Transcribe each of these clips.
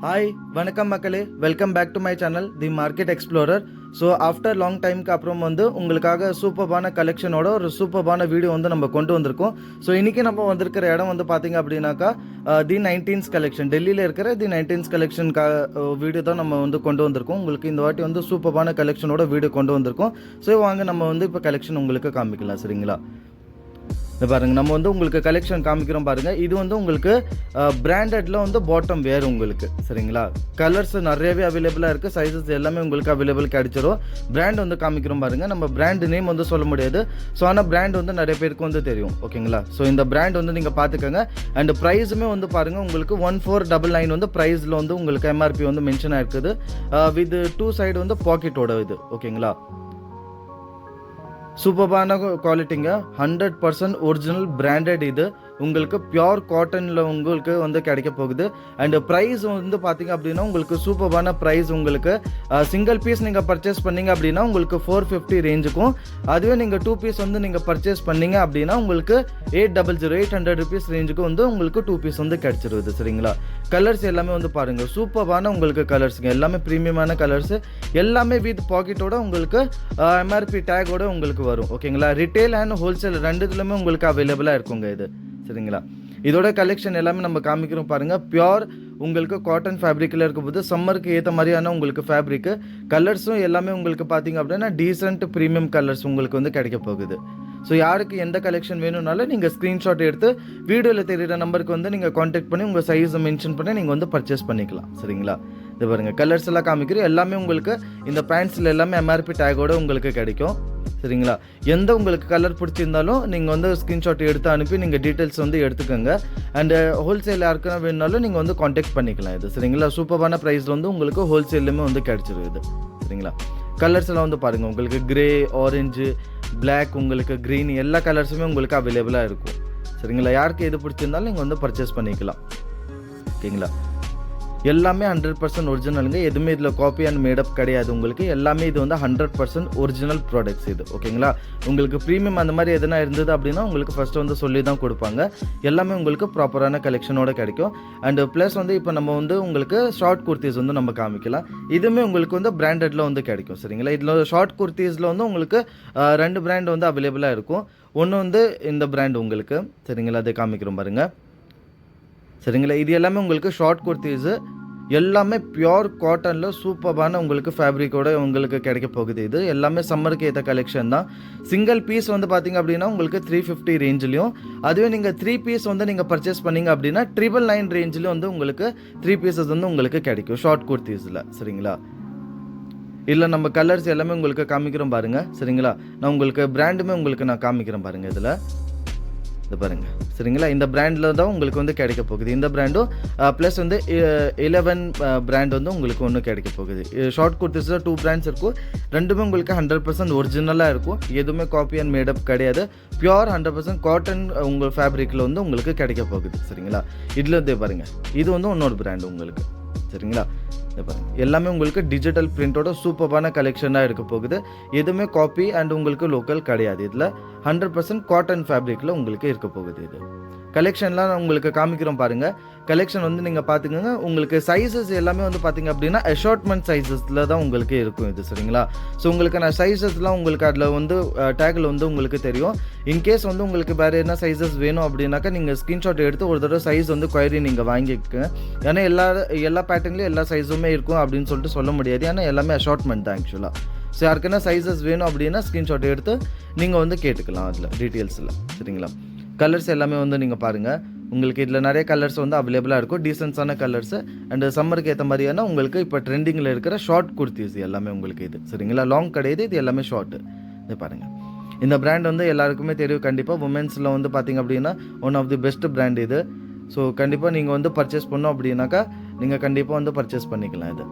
Hi வணக்கம் மக்களே, welcome back to my channel the market explorer. So after long டைமுக்கு அப்புறம் உங்களுக்காக சூப்பர்பான கலெக்ஷனோட ஒரு சூப்பர்பான வீடியோ நம்ம கொண்டு வந்திருக்கோம். ஸோ இன்றைக்கி நம்ம வந்திருக்கிற இடம் பார்த்தீங்க அப்படின்னாக்கா தி 19s கலெக்ஷன், டெல்லியில் இருக்கிற தி 19s கலெக்ஷன் வீடியோ தான் நம்ம கொண்டு வந்திருக்கோம். உங்களுக்கு இந்த வாட்டி சூப்பர்பான கலெக்ஷனோட வீடியோ கொண்டு வந்திருக்கோம். ஸோ வாங்க நம்ம இப்போ கலெக்ஷன் உங்களுக்கு காமிக்கலாம். சரிங்களா? இந்த பாருங்கள், நம்ம உங்களுக்கு கலெக்ஷன் காமிக்கிறோம் பாருங்கள். இது உங்களுக்கு பிராண்டடில் பாட்டம் வேர் உங்களுக்கு. சரிங்களா? கலர்ஸ் நிறையவே அவைலபிளாக இருக்குது, சைஸஸ் எல்லாமே உங்களுக்கு அவைலபிள் கிடைச்சிரும். பிராண்ட் காமிக்கிறோம் பாருங்கள். நம்ம பிராண்ட் நேம் சொல்ல முடியாது. ஸோ ஆனால் பிராண்ட் நிறைய பேருக்கு தெரியும். ஓகேங்களா? ஸோ இந்த பிராண்ட் நீங்கள் பார்த்துக்கோங்க. அண்ட் ப்ரைஸுமே பாருங்கள், உங்களுக்கு 1499 ப்ரைஸில் உங்களுக்கு எம்ஆர்பி மென்ஷன் ஆகிருக்குது. வித் 2 சைடு பாக்கெட்டோட இது. ஓகேங்களா? சூப்பர்பான குவாலிட்டிங்க, 100% ஒரிஜினல் பிராண்டட். இது உங்களுக்கு பியோர் காட்டனில் உங்களுக்கு கிடைக்க போகுது. அண்ட் ப்ரைஸ் பார்த்தீங்க அப்படின்னா உங்களுக்கு சூப்பர்பான ப்ரைஸ். உங்களுக்கு சிங்கிள் பீஸ் நீங்கள் பர்ச்சேஸ் பண்ணீங்க அப்படின்னா உங்களுக்கு 450 ரேஞ்சுக்கும், அதுவே நீங்கள் 2 பீஸ் நீங்கள் பர்ச்சேஸ் பண்ணீங்க அப்படின்னா உங்களுக்கு 800 ருபீஸ் ரேஞ்சுக்கும் உங்களுக்கு 2 பீஸ் கிடைச்சிருது. சரிங்களா? கலர்ஸ் எல்லாமே பாருங்கள், சூப்பர்பான உங்களுக்கு கலர்ஸுங்க, எல்லாமே ப்ரீமியமான கலர்ஸ், எல்லாமே வித் பாக்கெட்டோட உங்களுக்கு எம்ஆர்பி டேகோட உங்களுக்கு வரும். ஓகேங்களா? ரிட்டெயில் அண்ட் ஹோல்சேல் ரெண்டுத்துலையுமே உங்களுக்கு அவைலபிளாக இருக்குங்க இது. சரிங்களா? இதோட கலெக்ஷன் எல்லாமே நம்ம காமிக்கிறோம் பாருங்கள். பியோர் உங்களுக்கு காட்டன் ஃபேப்ரிக்கில் இருக்கும்போது சம்மருக்கு ஏற்ற மாதிரியான உங்களுக்கு ஃபேப்ரிக்கு, கலர்ஸும் எல்லாமே உங்களுக்கு பார்த்தீங்க அப்படின்னா டீசென்ட் ப்ரீமியம் கலர்ஸ் உங்களுக்கு கிடைக்க போகுது. ஸோ யாருக்கு எந்த கலெக்ஷன் வேணும்னாலும் நீங்கள் ஸ்க்ரீன்ஷாட் எடுத்து வீடியோவில் தெரிகிற நம்பருக்கு நீங்கள் காண்டாக்ட் பண்ணி உங்கள் சைஸை மென்ஷன் பண்ணி நீங்கள் பர்ச்சேஸ் பண்ணிக்கலாம். சரிங்களா? இது பாருங்கள், கலர்ஸ் எல்லாம் காமிக்கிறோம். எல்லாமே உங்களுக்கு இந்த பேண்ட்ஸில் எல்லாமே எம்ஆர்பி டேகோட உங்களுக்கு கிடைக்கும். சரிங்களா? எந்த உங்களுக்கு கலர் பிடிச்சிருந்தாலும் நீங்கள் ஸ்க்ரீன்ஷாட் எடுத்து அனுப்பி நீங்கள் டீட்டெயில்ஸ் எடுத்துக்கோங்க. அண்டு ஹோல்சேல் யாருக்குன்னா வேணுனாலும் நீங்கள் காண்டாக்ட் பண்ணிக்கலாம். இது சரிங்களா? சூப்பரான ப்ரைஸில் உங்களுக்கு ஹோல்சேல்லுமே கிடைச்சிருக்குது. சரிங்களா? கலர்ஸ் எல்லாம் பாருங்கள், உங்களுக்கு கிரே, ஆரஞ்சு, பிளாக், உங்களுக்கு க்ரீன், எல்லா கலர்ஸுமே உங்களுக்கு அவைலபிளாக இருக்கும். சரிங்களா? யாருக்கு எது பிடிச்சிருந்தாலும் நீங்கள் பர்ச்சேஸ் பண்ணிக்கலாம். ஓகேங்களா? எல்லாமே 100% ஒரிஜினலுங்க, எதுவுமே இதில் காப்பி அண்ட் மேடப் கிடையாது. உங்களுக்கு எல்லாமே இது 100% ஒரிஜினல் ப்ராடக்ட்ஸ் இது. ஓகேங்களா? உங்களுக்கு ப்ரீமியம் அந்த மாதிரி எதுனா இருந்தது அப்படின்னா உங்களுக்கு ஃபஸ்ட்டு சொல்லி தான் கொடுப்பாங்க. எல்லாமே உங்களுக்கு ப்ராப்பரான கலெக்ஷனோட கிடைக்கும். அண்டு ப்ளஸ் இப்போ நம்ம உங்களுக்கு ஷார்ட் குர்த்திஸ் நம்ம காமிக்கலாம். இதுவுமே உங்களுக்கு பிராண்டடில் கிடைக்கும். சரிங்களா? இதில் ஷார்ட் குர்த்திஸில் உங்களுக்கு 2 பிராண்ட் அவைலபிளாக இருக்கும். ஒன்று இந்த பிராண்ட் உங்களுக்கு. சரிங்களா? அதை காமிக்கிறோம் பாருங்கள். சரிங்களா? இது எல்லாமே உங்களுக்கு ஷார்ட் குர்த்திஸு, எல்லாமே பியோர் காட்டனில் சூப்பரான உங்களுக்கு ஃபேப்ரிக்கோட உங்களுக்கு கிடைக்க போகுது. இது எல்லாமே சம்மருக்கு ஏற்ற கலெக்ஷன் தான். சிங்கிள் பீஸ் பார்த்தீங்க அப்படின்னா உங்களுக்கு 350 ரேஞ்சிலையும், அதுவே நீங்கள் 3 பீஸ் நீங்கள் பர்ச்சேஸ் பண்ணிங்க அப்படின்னா 999 ரேஞ்சிலும் உங்களுக்கு 3 பீசஸ் உங்களுக்கு கிடைக்கும் ஷார்ட் குர்த்திஸில். சரிங்களா? இல்லை நம்ம கலர்ஸ் எல்லாமே உங்களுக்கு காமிக்கிறோம் பாருங்கள். சரிங்களா? நான் உங்களுக்கு பிராண்டுமே உங்களுக்கு நான் காமிக்கிறேன் பாருங்கள். இதில் இது பாருங்கள். சரிங்களா? இந்த பிராண்டில் தான் உங்களுக்கு கிடைக்க போகுது. இந்த பிராண்டும் ப்ளஸ் 11 பிராண்ட் உங்களுக்கு ஒன்று கிடைக்க போகுது. ஷார்ட் குர்த்திஸில் 2 பிராண்ட்ஸ் இருக்கும். ரெண்டுமே உங்களுக்கு 100% ஒரிஜினலாக இருக்கும். எதுவுமே காப்பி அண்ட் மேடப் கிடையாது. பியோர் 100% காட்டன் உங்கள் ஃபேப்ரிக்கில் உங்களுக்கு கிடைக்க போகுது. சரிங்களா? இதில் பாருங்கள், இது இன்னொரு பிராண்ட் உங்களுக்கு. சரிங்களா? பாருங்கள், எல்லாமே உங்களுக்கு டிஜிட்டல் பிரிண்டோட சூப்பரான கலெக்ஷனாக இருக்க போகுது. எதுவுமே காப்பி அண்ட் உங்களுக்கு லோக்கல் கிடையாது. இதில் 100% காட்டன் ஃபேப்ரிக்கில் உங்களுக்கு இருக்க போகுது. இது கலெக்ஷன்லாம் உங்களுக்கு காமிக்கிறோம் பாருங்கள். கலெக்ஷன் நீங்கள் பார்த்துக்கோங்க. உங்களுக்கு சைஸஸ் எல்லாமே பார்த்தீங்க அப்படின்னா அஷார்ட்மெண்ட் சைஸஸில் தான் உங்களுக்கு இருக்கும் இது. சரிங்களா? ஸோ உங்களுக்கு நான் சைஸஸ்லாம் உங்களுக்கு அதில் டேக்கில் உங்களுக்கு தெரியும். இன்கேஸ் உங்களுக்கு வேறு என்ன சைஸஸ் வேணும் அப்படின்னாக்கா நீங்கள் ஸ்க்ரீன்ஷாட் எடுத்து ஒரு தடவை சைஸ் குயரி நீங்கள் வாங்கிக்கோங்க. ஏன்னா எல்லா பேட்டர்ன்லேயும் எல்லா சைஸுமே இருக்கும் அப்படின்னு சொல்லிட்டு சொல்ல முடியாது. ஏன்னா எல்லாமே அஷார்ட்மெண்ட் தான் ஆக்சுவலாக. ஸோ யாருக்குன்னா சைஸஸ் வேணும் அப்படின்னா ஸ்க்ரீன்ஷாட் எடுத்து நீங்கள் கேட்டுக்கலாம் அதில் டீட்டெயில்ஸில். சரிங்களா? கலர்ஸ் எல்லாமே நீங்கள் பாருங்கள். உங்களுக்கு இதில் நிறைய கலர்ஸ் அவைலபிளாக இருக்கும், டீசென்ட்ஸான கலர்ஸு. அண்டு சம்மருக்கு ஏற்ற மாதிரியான உங்களுக்கு இப்போ ட்ரெண்டிங்கில் இருக்கிற ஷார்ட் குர்த்திஸ் எல்லாமே உங்களுக்கு இது. சரிங்களா? லாங் கிடையாது, இது எல்லாமே ஷார்ட்டு. இது பாருங்கள். இந்த பிராண்ட் எல்லாருக்குமே தெரியும் கண்டிப்பாக. உமன்ஸில் பார்த்தீங்க அப்படின்னா one of the best brand இது. ஸோ கண்டிப்பாக நீங்கள் பர்ச்சேஸ் பண்ணோம் அப்படின்னாக்கா நீங்கள் கண்டிப்பாக பர்ச்சேஸ் பண்ணிக்கலாம். இது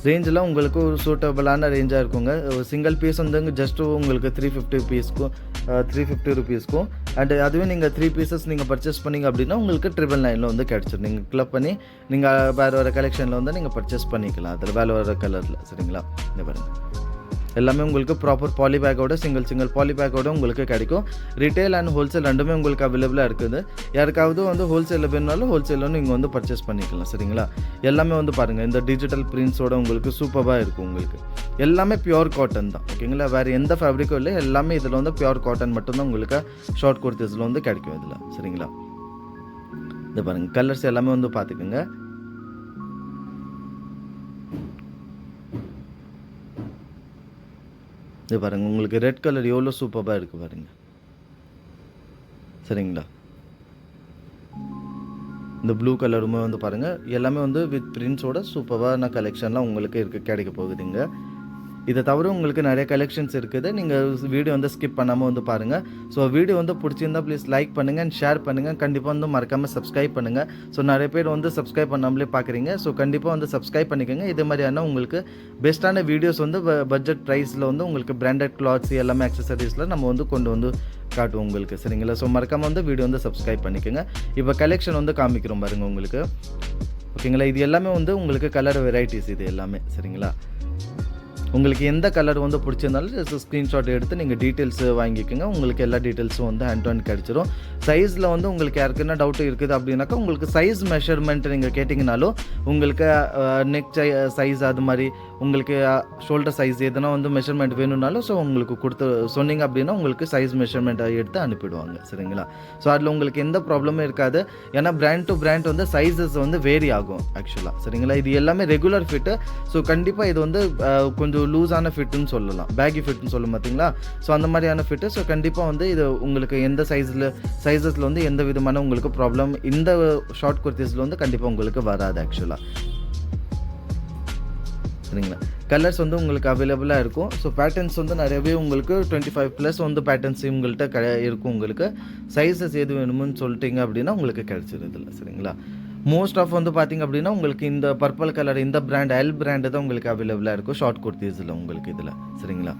ரேஞ்சில் உங்களுக்கு ஒரு சூட்டபிளான ரேஞ்சாக இருக்குங்க. சிங்கிள் பீஸ் ஜஸ்ட்டு உங்களுக்கு 350 பீஸ்க்கும் 350 ருபீஸ்க்கும். அண்டு அதுவே நீங்கள் 3 பீசஸ் நீங்கள் பர்ச்சேஸ் பண்ணிங்க அப்படின்னா உங்களுக்கு 999 கிடச்சிடும். நீங்கள் கிளப் பண்ணி நீங்கள் வேறு கலெக்ஷனில் நீங்கள் பர்ச்சேஸ் பண்ணிக்கலாம். அதில் வேறு கலரில். சரிங்களா? இந்த பாருங்கள், எல்லாமே உங்களுக்கு ப்ராப்பர் பாலி பேக்கோட சிங்கிள் பாலி பேக்கோட உங்களுக்கு கிடைக்கும். ரிட்டெயில் அண்ட் ஹோல்சேல் ரெண்டுமே உங்களுக்கு அவைலபிளாக இருக்குது. யாருக்காவது வந்து ஹோல்சேலில் வேணுனாலும் ஹோல்சேலில் நீங்கள் வந்து பர்ச்சேஸ் பண்ணிக்கலாம். சரிங்களா? எல்லாமே வந்து பாருங்கள், இந்த டிஜிட்டல் பிரிண்ட்ஸோட உங்களுக்கு சூப்பராக இருக்கும். உங்களுக்கு எல்லாமே பியூர் காட்டன் தான். ஓகேங்களா? வேறு எந்த ஃபேப்ரிக்கும் இல்லை. எல்லாமே இதில் வந்து பியூர் காட்டன் மட்டும்தான் உங்களுக்கு ஷார்ட் குர்த்திஸில் வந்து கிடைக்கும் இதில். சரிங்களா? இது பாருங்கள், கலர்ஸ் எல்லாமே வந்து பார்த்துக்குங்க. இது பாருங்கள், உங்களுக்கு ரெட் கலர் எவ்வளோ சூப்பராக இருக்குது பாருங்கள். சரிங்களா? இந்த ப்ளூ கலருமே வந்து பாருங்கள், எல்லாமே வந்து வித் பிரிண்ட்ஸோட சூப்பரான கலெக்ஷன்லாம் உங்களுக்கு கிடைக்க போகுதுங்க. இதை தவிர உங்களுக்கு நிறைய கலெக்ஷன்ஸ் இருக்குது. நீங்கள் வீடியோ வந்து ஸ்கிப் பண்ணாமல் வந்து பாருங்கள். ஸோ வீடியோ வந்து பிடிச்சிருந்தா ப்ளீஸ் லைக் பண்ணுங்கள் அண்ட் ஷேர் பண்ணுங்கள். கண்டிப்பாக வந்து மறக்காமல் சப்ஸ்கிரைப் பண்ணுங்கள். ஸோ நிறைய பேர் வந்து சப்ஸ்கிரைப் பண்ணாமலே பார்க்குறீங்க. ஸோ கண்டிப்பாக வந்து சப்ஸ்கிரைப் பண்ணிக்கோங்க. இதே மாதிரியான உங்களுக்கு பெஸ்ட்டான வீடியோஸ் வந்து பட்ஜெட் ப்ரைஸில் வந்து உங்களுக்கு பிராண்டட் கிளாத்ஸ் எல்லாமே அக்சசரிஸில் நம்ம வந்து கொண்டு வந்து காட்டுவோம் உங்களுக்கு. சரிங்களா? ஸோ மறக்காமல் வந்து வீடியோ வந்து சப்ஸ்கிரைப் பண்ணிக்கோங்க. இப்போ கலெக்ஷன் வந்து காமிக்கிறோம் பாருங்கள் உங்களுக்கு. ஓகேங்களா? இது எல்லாமே வந்து உங்களுக்கு கலர் வெரைட்டிஸ் இது எல்லாமே. சரிங்களா? உங்களுக்கு எந்த கலர் வந்து பிடிச்சிருந்தாலும் ஜஸ்ட் ஸ்க்ரீன்ஷாட் எடுத்து நீங்கள் டீட்டெயில்ஸ் வாங்கிக்கோங்க. உங்களுக்கு எல்லா டீட்டெயில்ஸும் வந்து ஹேண்ட் டு ஹேண்ட் கிடச்சிரும். சைஸில் வந்து உங்களுக்கு யாருக்குன்னா டவுட் இருக்குது அப்படின்னாக்கா உங்களுக்கு சைஸ் மெஷர்மெண்ட் நீங்கள் கேட்டிங்கனாலும் உங்களுக்கு நெக் சைஸ் அது மாதிரி உங்களுக்கு ஷோல்டர் சைஸ் எதுனா வந்து மெஷர்மெண்ட் வேணும்னாலும் ஸோ உங்களுக்கு கொடுத்து சொன்னீங்க அப்படின்னா உங்களுக்கு சைஸ் மெஷர்மெண்ட்டை எடுத்து அனுப்பிடுவாங்க. சரிங்களா? ஸோ அதில் உங்களுக்கு எந்த ப்ராப்ளமும் இருக்காது. ஏன்னா பிராண்ட் டு பிராண்ட் வந்து சைஸஸ் வந்து வேரி ஆகும் ஆக்சுவலாக. சரிங்களா? இது எல்லாமே ரெகுலர் ஃபிட்டு. ஸோ கண்டிப்பாக இது வந்து கொஞ்சம் லூஸான ஃபிட்டுன்னு சொல்லலாம், பேகி ஃபிட்னு சொல்லும் பார்த்தீங்களா? ஸோ அந்த மாதிரியான ஃபிட்டு. ஸோ கண்டிப்பாக வந்து இது உங்களுக்கு எந்த சைஸஸில் வந்து எந்த விதமான உங்களுக்கு ப்ராப்ளம் இந்த ஷார்ட் குர்த்திஸில் வந்து கண்டிப்பாக உங்களுக்கு வராது ஆக்சுவலாக. சரிங்களா? கலர்ஸ் வந்து உங்களுக்கு அவைலபிளாக இருக்கும். ஸோ பேட்டர்ன்ஸ் வந்து நிறையவே உங்களுக்கு 25+ வந்து பேட்டர்ன்ஸ் உங்கள்கிட்ட இருக்கும். உங்களுக்கு சைஸஸ் எது வேணும்னு சொல்லிட்டீங்க அப்படின்னா உங்களுக்கு கிடைச்சிருதில்ல. சரிங்களா? மோஸ்ட் ஆஃப் வந்து பார்த்திங்க அப்படின்னா உங்களுக்கு இந்த பர்பிள் கலர் இந்த பிராண்ட் எல் பிராண்டு தான் உங்களுக்கு அவைலபிளாக இருக்கும் ஷார்ட் குர்த்திஸில் உங்களுக்கு இதில். சரிங்களா?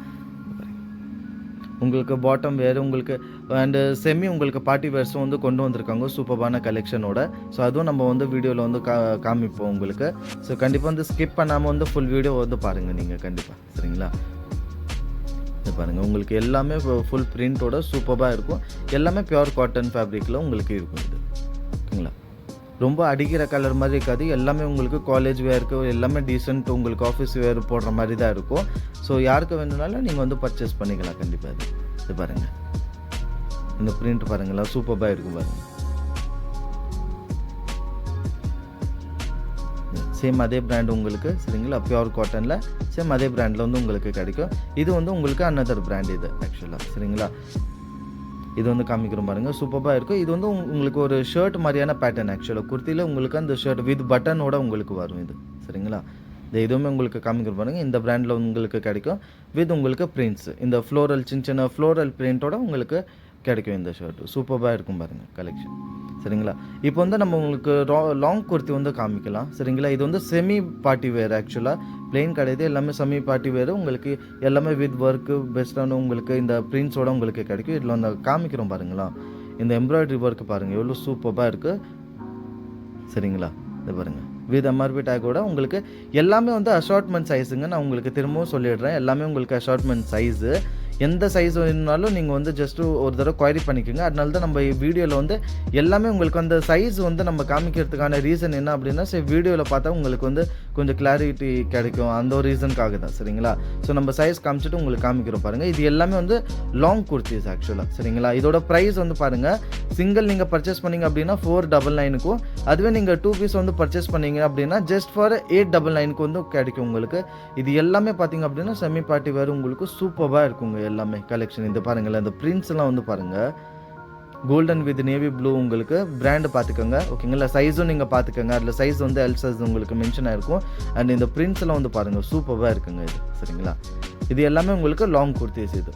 உங்களுக்கு பாட்டம் வேறு உங்களுக்கு அண்டு செமி உங்களுக்கு பார்ட்டி வேர்ஸும் வந்து கொண்டு வந்திருக்காங்க சூப்பரான கலெக்ஷனோட. ஸோ அதுவும் நம்ம வந்து வீடியோவில் வந்து காமிப்போம் உங்களுக்கு. ஸோ கண்டிப்பாக வந்து ஸ்கிப் பண்ணாமல் வந்து ஃபுல் வீடியோ வந்து பாருங்கள் நீங்கள் கண்டிப்பாக. சரிங்களா? இது பாருங்கள், உங்களுக்கு எல்லாமே ஃபுல் பிரிண்டோட சூப்பராக இருக்கும். எல்லாமே பியூர் காட்டன் ஃபேப்ரிக்கில் உங்களுக்கு இருக்கும் இது. ஓகேங்களா? ரொம்ப அடிக்கிற கலர் மாதிரி இருக்காது. எல்லாமே உங்களுக்கு காலேஜ் வேருக்கு எல்லாமே டீசென்ட் உங்களுக்கு ஆஃபீஸ் வேர் போடுற மாதிரி தான் இருக்கும். ஸோ யாருக்கு வேணும்னாலும் நீங்கள் வந்து பர்ச்சேஸ் பண்ணிக்கலாம் கண்டிப்பாக. இது பாருங்கள், இந்த பிரிண்ட் பாருங்களா சூப்பராக இருக்கும் பாருங்கள். சேம் அதே பிராண்ட் உங்களுக்கு. சரிங்களா? பியூர் காட்டனில் சேம் அதே பிராண்டில் வந்து உங்களுக்கு கிடைக்கும். இது வந்து உங்களுக்கு அனதர் பிராண்ட் இது ஆக்சுவலாக. சரிங்களா? இது வந்து காமிக்கிறோம் பாருங்கள், சூப்பராக இருக்கும். இது வந்து உங்களுக்கு ஒரு ஷர்ட் மாதிரியான பேட்டர்ன் ஆக்சுவலாக. குர்த்தியில் உங்களுக்கு அந்த ஷர்ட் வித் பட்டனோட உங்களுக்கு வரும் இது. சரிங்களா? இந்த இதுவுமே உங்களுக்கு காமிக்கிறோம் பாருங்கள். இந்த பிராண்டில் உங்களுக்கு கிடைக்கும் வித் உங்களுக்கு பிரிண்ட்ஸ். இந்த ஃப்ளோரல் சின்ன ஃப்ளோரல் பிரிண்ட்டோட உங்களுக்கு கிடைக்கும் இந்த ஷர்ட்டு. சூப்பராக இருக்கும் பாருங்கள் கலெக்ஷன். சரிங்களா? இப்போ வந்து நம்ம உங்களுக்கு லாங் குர்த்தி வந்து காமிக்கலாம். சரிங்களா? இது வந்து செமி பார்ட்டி வேர் ஆக்சுவலாக. பிளெயின் கிடையாது, எல்லாமே செமி பார்ட்டி வேர். உங்களுக்கு எல்லாமே வித் ஒர்க்கு பெஸ்ட்டான உங்களுக்கு இந்த பிரிண்ட்ஸோட உங்களுக்கு கிடைக்கும். இதில் வந்து காமிக்கிறோம் பாருங்களா, இந்த எம்ப்ராய்டரி ஒர்க்கு பாருங்கள் எவ்வளோ சூப்பராக இருக்குது. சரிங்களா? இது பாருங்கள் வித் எம்ஆர்பி டேக்கோட உங்களுக்கு எல்லாமே வந்து அஷார்ட்மெண்ட் சைஸுங்க. நான் உங்களுக்கு திரும்பவும் சொல்லிடுறேன், எல்லாமே உங்களுக்கு அஷார்ட்மெண்ட் சைஸு. எந்த சைஸ் வேணுனாலும் நீங்கள் வந்து ஜஸ்ட்டு ஒரு தடவை குவைரி பண்ணிக்கோங்க. அதனால தான் நம்ம வீடியோவில் வந்து எல்லாமே உங்களுக்கு அந்த சைஸ் வந்து நம்ம காமிக்கிறதுக்கான ரீசன் என்ன அப்படின்னா, சரி வீடியோவில் பார்த்தா உங்களுக்கு வந்து கொஞ்சம் கிளாரிட்டி கிடைக்கும், அந்த ஒரு ரீசனுக்காக தான். சரிங்களா? ஸோ நம்ம சைஸ் காமிச்சிட்டு உங்களுக்கு காமிக்கிறோம் பாருங்கள். இது எல்லாமே வந்து லாங் குர்த்திஸ் ஆக்சுவலாக. சரிங்களா? இதோட ப்ரைஸ் வந்து பாருங்கள், சிங்கிள் நீங்கள் பர்ச்சேஸ் பண்ணிங்க அப்படின்னா 499க்கும், அதுவே நீங்கள் 2 பீஸ் வந்து பர்ச்சேஸ் பண்ணிங்க அப்படின்னா ஜஸ்ட் ஃபார் 899க்கு வந்து கிடைக்கும் உங்களுக்கு. இது எல்லாமே பார்த்தீங்க அப்படின்னா செமி பார்ட்டி வேறு உங்களுக்கு சூப்பராக இருக்குங்க எல்லாமே கலெக்ஷன். இந்த பாருங்கள், அந்த பிரிண்ட்ஸ் எல்லாம் வந்து பாருங்கள், கோல்டன் வித் நேவி ப்ளூ உங்களுக்கு பிராண்டு பார்த்துக்கோங்க. ஓகேங்களா? சைஸும் நீங்கள் பார்த்துக்கோங்க. அதில் சைஸ் வந்து எல் சைஸ் உங்களுக்கு மென்ஷன் ஆகிருக்கும். அண்ட் இந்த பிரிண்ட்ஸ் எல்லாம் வந்து பாருங்கள் சூப்பராக இருக்குங்க இது. சரிங்களா? இது எல்லாமே உங்களுக்கு லாங் குர்த்திஸ் இது.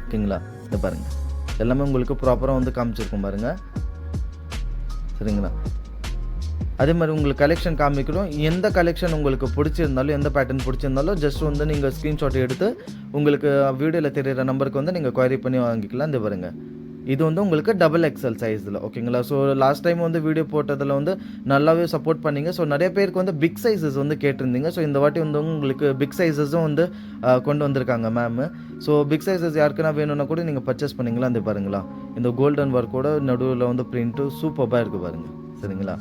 ஓகேங்களா? இது பாருங்கள், எல்லாமே உங்களுக்கு ப்ராப்பராக வந்து காமிச்சிருக்கும் பாருங்கள். சரிங்களா? அதே மாதிரி உங்களுக்கு கலெக்ஷன் காமிக்கிறோம். எந்த கலெக்ஷன் உங்களுக்கு பிடிச்சிருந்தாலும் எந்த பேட்டர்ன் பிடிச்சிருந்தாலும் ஜஸ்ட் வந்து நீங்கள் ஸ்க்ரீன்ஷாட் எடுத்து உங்களுக்கு வீடியோவில் தெரியிற நம்பருக்கு வந்து நீங்கள் குவைரி பண்ணி வாங்கிக்கலாம். இந்த பாருங்கள், இது வந்து உங்களுக்கு டபுள் எக்ஸ்எல் சைஸில் ஓகேங்களா. ஸோ லாஸ்ட் டைம் வந்து வீடியோ போட்டதில் வந்து நல்லாவே சப்போர்ட் பண்ணீங்க. ஸோ நிறைய பேருக்கு வந்து பிக் சைஸஸ் வந்து கேட்டிருந்தீங்க. ஸோ இந்த வாட்டி வந்து உங்களுக்கு பிக் சைஸஸும் வந்து கொண்டு வந்திருக்காங்க மேமு. ஸோ பிக் சைஸஸ் யாருக்குன்னா வேணும்னா கூட நீங்கள் பர்ச்சேஸ் பண்ணிங்களா. அந்த பாருங்களா, இந்த கோல்டன் ஒர்க்கோட நடுவில் வந்து பிரிண்ட்டு சூப்பராக இருக்குது பாருங்கள். சரிங்களா.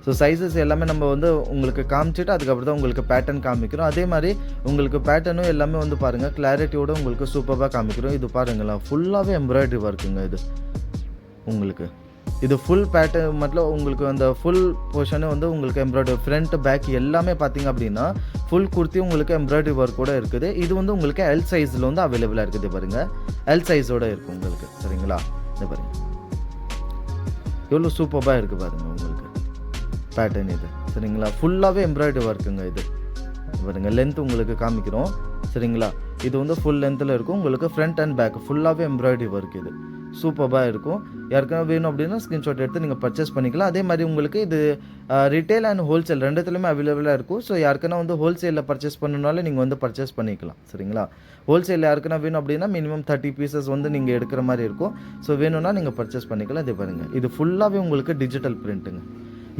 ஸோ சைஸஸ் எல்லாமே நம்ம வந்து உங்களுக்கு காமிச்சிட்டு அதுக்கப்புறம் தான் உங்களுக்கு பேட்டர்ன் காமிக்கிறோம். அதே மாதிரி உங்களுக்கு பேட்டர்னும் எல்லாமே வந்து பாருங்கள் கிளாரிட்டியோடு உங்களுக்கு சூப்பராக காமிக்கிறோம். இது பாருங்களா, ஃபுல்லாகவே எம்ப்ராய்டரி ஒர்க்குங்க இது உங்களுக்கு. இது ஃபுல் பேட்டர்ன் மட்டும் உங்களுக்கு அந்த ஃபுல் போர்ஷனே வந்து உங்களுக்கு எம்ப்ராய்டரி ஃப்ரண்ட் பேக் எல்லாமே பார்த்தீங்க அப்படின்னா ஃபுல் குர்த்தி உங்களுக்கு எம்ப்ராய்டரி ஒர்க் கூட இருக்குது. இது வந்து உங்களுக்கு எல் சைஸில் வந்து அவைலபிளாக இருக்குது பாருங்கள். எல் சைஸோடு இருக்குது உங்களுக்கு. சரிங்களா. இது பாருங்கள் எவ்வளோ சூப்பராக இருக்குது பாருங்கள் உங்களுக்கு பேட்டர்ன் இது. சரிங்களா. ஃபுல்லாகவே எம்ப்ராய்டரி ஒர்க்குங்க இது பாருங்க. லென்த் உங்களுக்கு காமிக்கிறோம். சரிங்களா. இது வந்து ஃபுல் லென்த்தில் இருக்கும் உங்களுக்கு. ஃப்ரண்ட் அண்ட் பேக் ஃபுல்லாகவே எம்ப்ராய்டரி ஒர்க் இது சூப்பராக இருக்கும். யாருக்காவது வேணும் அப்படின்னா ஸ்க்ரீன்ஷாட் எடுத்து நீங்கள் பர்ச்சேஸ் பண்ணிக்கலாம். அதே மாதிரி உங்களுக்கு இது ரிட்டெயில் அண்ட் ஹோல்சேல் ரெண்டுத்துலையுமே அவைலபிளாக இருக்கும். ஸோ யாருக்குன்னா வந்து ஹோல்சேலில் பர்ச்சேஸ் பண்ணணுனாலும் நீங்கள் வந்து பர்ச்சேஸ் பண்ணிக்கலாம். சரிங்களா. ஹோல்சேலில் யாருக்குன்னா வேணும் அப்படின்னா மினிமம் 30 பீசஸ் வந்து நீங்கள் எடுக்கிற மாதிரி இருக்கும். ஸோ வேணும்னா நீங்கள் பர்ச்சேஸ் பண்ணிக்கலாம். இதே பாருங்கள், இது ஃபுல்லாகவே உங்களுக்கு டிஜிட்டல் பிரிண்ட்டுங்க.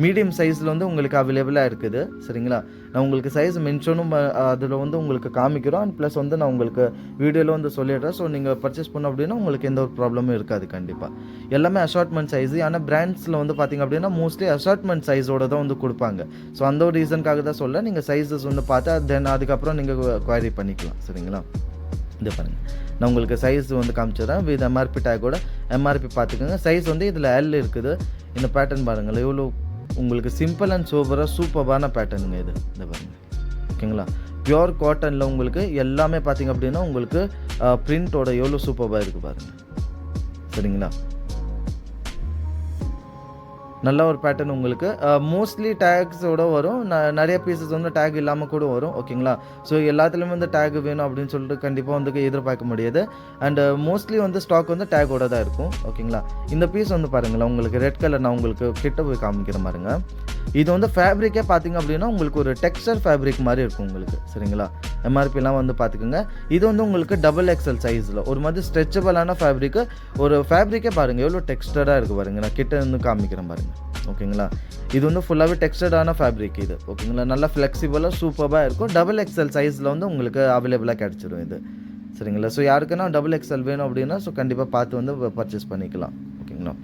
மீடியம் சைஸில் வந்து உங்களுக்கு அவைலபிளாக இருக்குது. சரிங்களா. நான் உங்களுக்கு சைஸ் மென்ஷனும் அதில் வந்து உங்களுக்கு காமிக்கிறோம். அண்ட் ப்ளஸ் வந்து நான் உங்களுக்கு வீடியோவில் வந்து சொல்லிடுறேன். ஸோ நீங்கள் பர்ச்சேஸ் பண்ணோம் அப்படின்னா உங்களுக்கு எந்த ஒரு ப்ராப்ளமும் இருக்காது கண்டிப்பாக. எல்லாமே அஷார்ட்மெண்ட் சைஸு. ஆனால் பிராண்ட்ஸில் வந்து பார்த்திங்க அப்படின்னா மோஸ்ட்லி அஷார்ட்மெண்ட் சைஸோட தான் வந்து கொடுப்பாங்க. ஸோ அந்த ஒரு ரீசனுக்காக தான் சொல்ல நீங்கள் சைஸஸ் வந்து பார்த்தா தென் அதுக்கப்புறம் நீங்கள் குவாரி பண்ணிக்கலாம். சரிங்களா. இது பாருங்கள், நான் உங்களுக்கு சைஸ் வந்து காமிச்சிடுறேன் வித் எம்ஆர்பி டேக்கோட. எம்ஆர்பி பார்த்துக்கோங்க. சைஸ் வந்து இதில் எல் இருக்குது. இந்த பேட்டர்ன் பாருங்கள் எவ்வளோ உங்களுக்கு சிம்பிள் அண்ட் சூப்பரான பேட்டர்னுங்க இது. இந்த பாருங்கள் ஓகேங்களா. பியோர் காட்டனில் உங்களுக்கு எல்லாமே பார்த்திங்க அப்படின்னா உங்களுக்கு பிரிண்டோட எவ்வளோ சூப்பராக இருக்குது பாருங்கள். சரிங்களா. நல்ல ஒரு பேட்டர்ன் உங்களுக்கு மோஸ்ட்லி டேக்ஸோடு வரும். நிறைய பீசஸ் வந்து டேக் இல்லாமல் கூட வரும். ஓகேங்களா. ஸோ எல்லாத்துலேயுமே வந்து டேக் வேணும் அப்படின்னு சொல்லிட்டு கண்டிப்பாக வந்து எதிர்பார்க்க முடியாது. அண்டு மோஸ்ட்லி வந்து ஸ்டாக் வந்து டேக்கோட தான் இருக்கும். ஓகேங்களா. இந்த பீஸ் வந்து பாருங்களேன் உங்களுக்கு ரெட் கலர் நான் உங்களுக்கு கிட்ட போய் காமிக்கிற பாருங்க. இது வந்து ஃபேப்ரிக்கே பார்த்திங்க அப்படின்னா உங்களுக்கு ஒரு டெக்ஸ்டர் ஃபேப்ரிக் மாதிரி இருக்கும் உங்களுக்கு. சரிங்களா. எம்ஆர்பிலாம் வந்து பார்த்துக்குங்க. இது வந்து உங்களுக்கு டபுள் எக்ஸ்எல் சைஸில் ஒரு மாதிரி ஸ்ட்ரெச்சபிளான ஃபேப்ரிக்கு. ஒரு ஃபேப்ரிக்கே பாருங்கள் எவ்வளோ டெக்ஸ்டராக இருக்குது பாருங்கள். நான் கிட்ட இருந்து காமிக்கிறேன் பாருங்கள். ஓகேங்களா. இது வந்து ஃபுல்லாகவே டெக்ஸ்டர்டான ஃபேப்ரிக் இது. ஓகேங்களா. நல்லா ஃப்ளெக்சிபிளாக சூப்பராக இருக்கும். டபுள் எக்ஸ்எல் சைஸில் வந்து உங்களுக்கு அவைலபிளாக கிடச்சிடும் இது. சரிங்களா. ஸோ யாருக்குன்னா டபுள் எக்ஸ்எல் வேணும் அப்படின்னா ஸோ கண்டிப்பாக பார்த்து வந்து பர்ச்சேஸ் பண்ணிக்கலாம். ஓகேங்களா.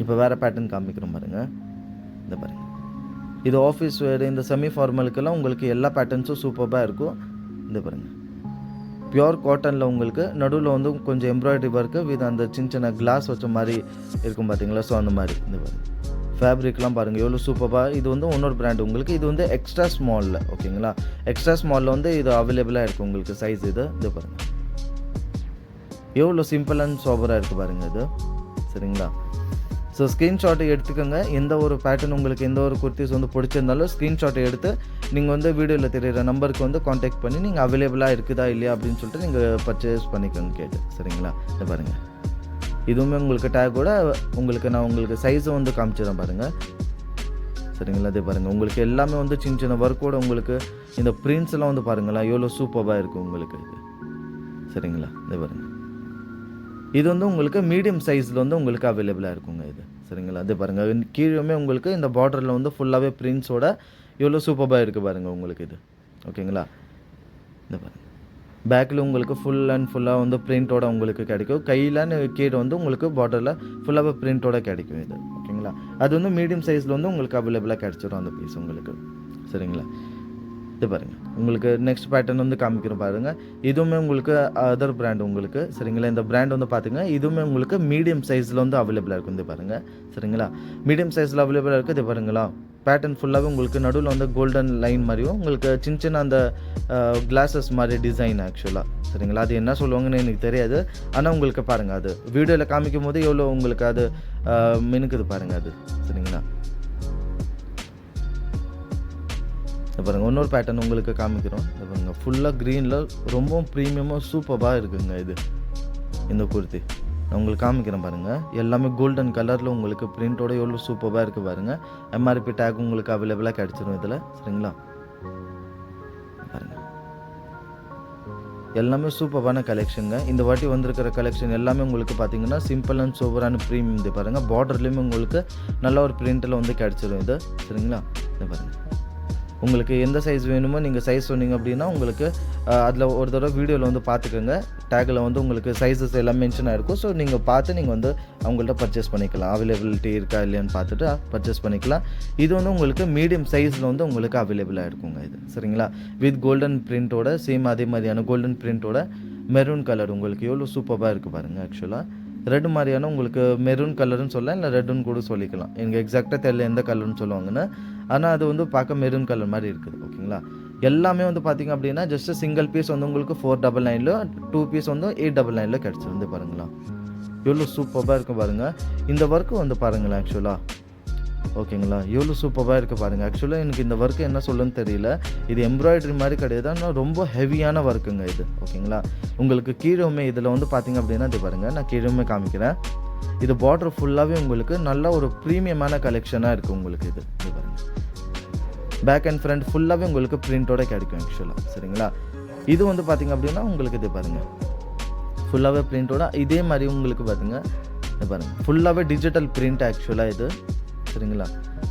இப்போ வேறு பேட்டர்ன் காமிக்கிறோம் பாருங்கள். இந்த பாருங்கள் இது ஆஃபீஸ் வேறு இந்த செமி ஃபார்மலுக்கெல்லாம் உங்களுக்கு எல்லா பேட்டர்ன்ஸும் சூப்பராக இருக்கும். இந்த பாருங்கள் பியோர் காட்டனில் உங்களுக்கு நடுவில் வந்து கொஞ்சம் எம்ப்ராய்டரி ஒர்க்கு வித் அந்த சின்ன கிளாஸ் வச்ச மாதிரி இருக்கும் பார்த்தீங்களா. ஸோ அந்த மாதிரி இந்த பாருங்கள் ஃபேப்ரிக்லாம் பாருங்கள் எவ்வளோ சூப்பராக. இது வந்து இன்னொரு பிராண்ட் உங்களுக்கு. இது வந்து எக்ஸ்ட்ரா ஸ்மாலில். ஓகேங்களா. எக்ஸ்ட்ரா ஸ்மாலில் வந்து இது அவைலபிளாக இருக்குது உங்களுக்கு சைஸ் இது. இது பாருங்கள் எவ்வளோ சிம்பிள் அண்ட் சோபராக இருக்குது பாருங்கள் இது. சரிங்களா. ஸோ ஸ்க்ரீன்ஷாட்டை எடுத்துக்கோங்க. எந்த ஒரு பேட்டர்ன் உங்களுக்கு எந்த ஒரு குர்த்திஸ் வந்து பிடிச்சிருந்தாலும் ஸ்க்ரீன்ஷாட்டை எடுத்து நீங்கள் வந்து வீடியோவில் தெரியிற நம்பருக்கு வந்து காண்டாக்ட் பண்ணி நீங்கள் அவைலபிளாக இருக்குதா இல்லையா அப்படின்னு சொல்லிட்டு நீங்கள் பர்ச்சேஸ் பண்ணிக்கோங்க கேட்டு. சரிங்களா. இதை பாருங்கள் இதுவுமே உங்களுக்கு டேக்கோட உங்களுக்கு நான் உங்களுக்கு சைஸை வந்து காமிச்சிடறேன் பாருங்கள். சரிங்களா. அதே பாருங்கள் உங்களுக்கு எல்லாமே வந்து சின்ன ஒர்க்கோட உங்களுக்கு இந்த பிரிண்ட்ஸ் எல்லாம் வந்து பாருங்களேன் எவ்வளோ சூப்பராக இருக்குது உங்களுக்கு இது. சரிங்களா. இதே பாருங்கள் இது வந்து உங்களுக்கு மீடியம் சைஸில் வந்து உங்களுக்கு அவைலபிளாக இருக்குங்க இது. சரிங்களா. அதே பாருங்கள் கீழே உங்களுக்கு இந்த பார்டரில் வந்து ஃபுல்லாகவே பிரிண்ட்ஸோட எவ்வளோ சூப்பராக இருக்குது பாருங்கள் உங்களுக்கு இது. ஓகேங்களா. இந்த பாருங்கள் பேக்கில் உங்களுக்கு ஃபுல் அண்ட் ஃபுல்லாக வந்து பிரிண்ட்டோட உங்களுக்கு கிடைக்கும். கையில் கீழே வந்து உங்களுக்கு பார்டரில் ஃபுல்லாகவே பிரிண்ட்டோட கிடைக்கும் இது. ஓகேங்களா. அது வந்து மீடியம் சைஸில் வந்து உங்களுக்கு அவைலபிளாக கிடச்சிடும் அந்த பீஸ் உங்களுக்கு. சரிங்களா. இது பாருங்கள் உங்களுக்கு நெக்ஸ்ட் பேட்டர்ன் வந்து காமிக்கிறோம் பாருங்கள். இதுவுமே உங்களுக்கு அதர் பிராண்ட் உங்களுக்கு. சரிங்களா. இந்த பிராண்ட் வந்து பார்த்திங்கன்னா இதுவுமே உங்களுக்கு மீடியம் சைஸில் வந்து அவைலபிளாக இருக்கும். இது பாருங்கள். சரிங்களா. மீடியம் சைஸில் அவைலபிளாக இருக்குது. இது பாருங்களா பேட்டர்ன் ஃபுல்லாகவே உங்களுக்கு நடுவில் வந்து கோல்டன் லைன் மாதிரியும் உங்களுக்கு சின்ன அந்த கிளாஸஸ் மாதிரி டிசைன் ஆக்சுவலாக. சரிங்களா. அது என்ன சொல்லுவாங்கன்னு எனக்கு தெரியாது. ஆனால் உங்களுக்கு பாருங்கள் அது வீடியோவில் காமிக்கும் போது எவ்வளோ உங்களுக்கு அது மினுக்குது பாருங்கள் அது. சரிங்களா. பாருங்கள் இன்னொரு பேட்டர்ன் உங்களுக்கு காமிக்கிறோம். பாருங்கள் ஃபுல்லாக க்ரீனில் ரொம்பவும் ப்ரீமியமாக சூப்பராக இருக்குங்க இது இந்த குர்த்தி. நான் உங்களுக்கு காமிக்கிறேன் பாருங்கள். எல்லாமே கோல்டன் கலரில் உங்களுக்கு பிரிண்ட்டோட எவ்வளோ சூப்பராக இருக்குது பாருங்கள். எம்ஆர்பி டேக் உங்களுக்கு அவைலபிளாக கிடச்சிடும் இதில். சரிங்களா. பாருங்கள் எல்லாமே சூப்பரான கலெக்ஷனுங்க. இந்த வாட்டி வந்திருக்கிற கலெக்ஷன் எல்லாமே உங்களுக்கு பார்த்தீங்கன்னா சிம்பிள் அண்ட் சூப்பரான ப்ரீமியம். இது பாருங்கள், பார்டர்லேயுமே உங்களுக்கு நல்ல ஒரு பிரிண்டில் வந்து கிடச்சிடும் இது. சரிங்களா, இது பாருங்கள். உங்களுக்கு எந்த சைஸ் வேணுமோ நீங்கள் சைஸ் சொன்னீங்க அப்படின்னா உங்களுக்கு அதில் ஒரு தடவை வீடியோவில் வந்து பார்த்துக்கோங்க. டேக்கில் வந்து உங்களுக்கு சைஸஸ் எல்லாம் மென்ஷன் ஆகிருக்கும். ஸோ நீங்கள் பார்த்து நீங்கள் வந்து அவங்கள்ட்ட பர்ச்சேஸ் பண்ணிக்கலாம். அவைலபிலிட்டி இருக்கா இல்லையான்னு பார்த்துட்டு பர்ச்சேஸ் பண்ணிக்கலாம். இது வந்து உங்களுக்கு மீடியம் சைஸில் வந்து உங்களுக்கு அவைலபிளாக இருக்குங்க இது. சரிங்களா, வித் கோல்டன் பிரிண்ட்டோட சேம் அதே மாதிரியான கோல்டன் பிரிண்ட்டோட மெரூன் கலர் உங்களுக்கு எவ்வளோ சூப்பராக இருக்குது பாருங்கள். ஆக்சுவலாக ரெட் மாதிரியான உங்களுக்கு மெரூன் கலர்னு சொல்லலாம், இல்லை ரெட்டுன்னு கூட சொல்லிக்கலாம். எனக்கு எக்ஸாக்டாக தெரியல எந்த கலர்னு சொல்லுவாங்கன்னு. ஆனால் அது வந்து பார்க்க மெரூன் கலர் மாதிரி இருக்குது. ஓகேங்களா, எல்லாமே வந்து பார்த்திங்க அப்படின்னா ஜஸ்ட் சிங்கிள் பீஸ் வந்து உங்களுக்கு 499 2 பீஸ் வந்து 899 கிடச்சிருந்து பாருங்களா. எவ்வளோ சூப்பராக இருக்குது பாருங்கள். இந்த ஒர்க்கு வந்து பாருங்களேன் ஆக்சுவலாக. ஓகேங்களா, எவ்வளோ சூப்பராக இருக்குது பாருங்கள். ஆக்சுவலாக எனக்கு இந்த ஒர்க்கு என்ன சொல்லுன்னு தெரியல. இது எம்ப்ராய்டரி மாதிரி கிடையாது, ஆனால் ரொம்ப ஹெவியான ஒர்க்குங்க இது. ஓகேங்களா, உங்களுக்கு கீழே இதில் வந்து பார்த்திங்க அப்படின்னா இது பாருங்கள், நான் கீழே காமிக்கிறேன். இது பார்டர் ஃபுல்லாகவே உங்களுக்கு நல்ல ஒரு ப்ரீமியமான கலெக்ஷனாக இருக்குது உங்களுக்கு. இது பாருங்கள், பேக் அண்ட் ஃப்ரண்ட் ஃபுல்லாகவே உங்களுக்கு பிரிண்ட்டோட கிடைக்கும் ஆக்சுவலாக. சரிங்களா, இது வந்து பார்த்திங்க அப்படின்னா உங்களுக்கு இது பாருங்கள் ஃபுல்லாகவே பிரிண்ட்டோட இதே மாதிரி உங்களுக்கு பார்த்திங்க இது பாருங்கள் ஃபுல்லாகவே டிஜிட்டல் பிரிண்ட் ஆக்சுவலாக இது. சரிங்களா,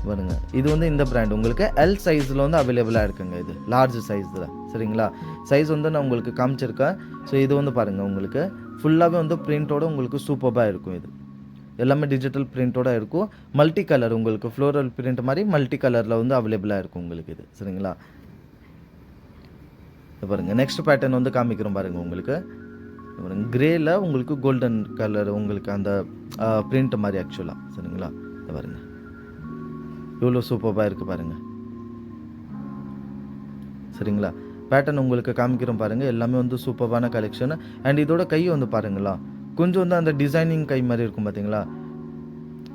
பாருங்க, இது வந்து இந்த பிராண்ட் உங்களுக்கு எல் சைஸில் வந்து அவைலபிளாக இருக்குங்க. இது லார்ஜ் சைஸில். சரிங்களா, சைஸ் வந்து நான் உங்களுக்கு காமிச்சிருக்கேன். ஸோ இது வந்து பாருங்கள் உங்களுக்கு ஃபுல்லாகவே வந்து பிரிண்ட்டோட உங்களுக்கு சூப்பராக இருக்கும். இது எல்லாமே டிஜிட்டல் பிரிண்ட்டோட இருக்கும். மல்டி கலர் உங்களுக்கு ஃப்ளோரல் பிரிண்ட் மாதிரி மல்டி கலரில் வந்து அவைலபிளாக இருக்கும் உங்களுக்கு இது. சரிங்களா, இது பாருங்கள் நெக்ஸ்ட் பேட்டர்ன் வந்து காமிக்கிறோம் பாருங்கள் உங்களுக்கு. பாருங்கள் கிரேயில் உங்களுக்கு கோல்டன் கலர் உங்களுக்கு அந்த பிரிண்ட் மாதிரி ஆக்சுவலாக. சரிங்களா, இது பாருங்கள் எவ்வளோ சூப்பராக இருக்குது பாருங்கள். சரிங்களா, பேட்டர்ன் உங்களுக்கு காமிக்கிறோம் பாருங்கள். எல்லாமே வந்து சூப்பரான கலெக்ஷன். அண்ட் இதோட கை வந்து பாருங்களா, கொஞ்சம் வந்து அந்த டிசைனிங் கை மாதிரி இருக்கும் பார்த்தீங்களா,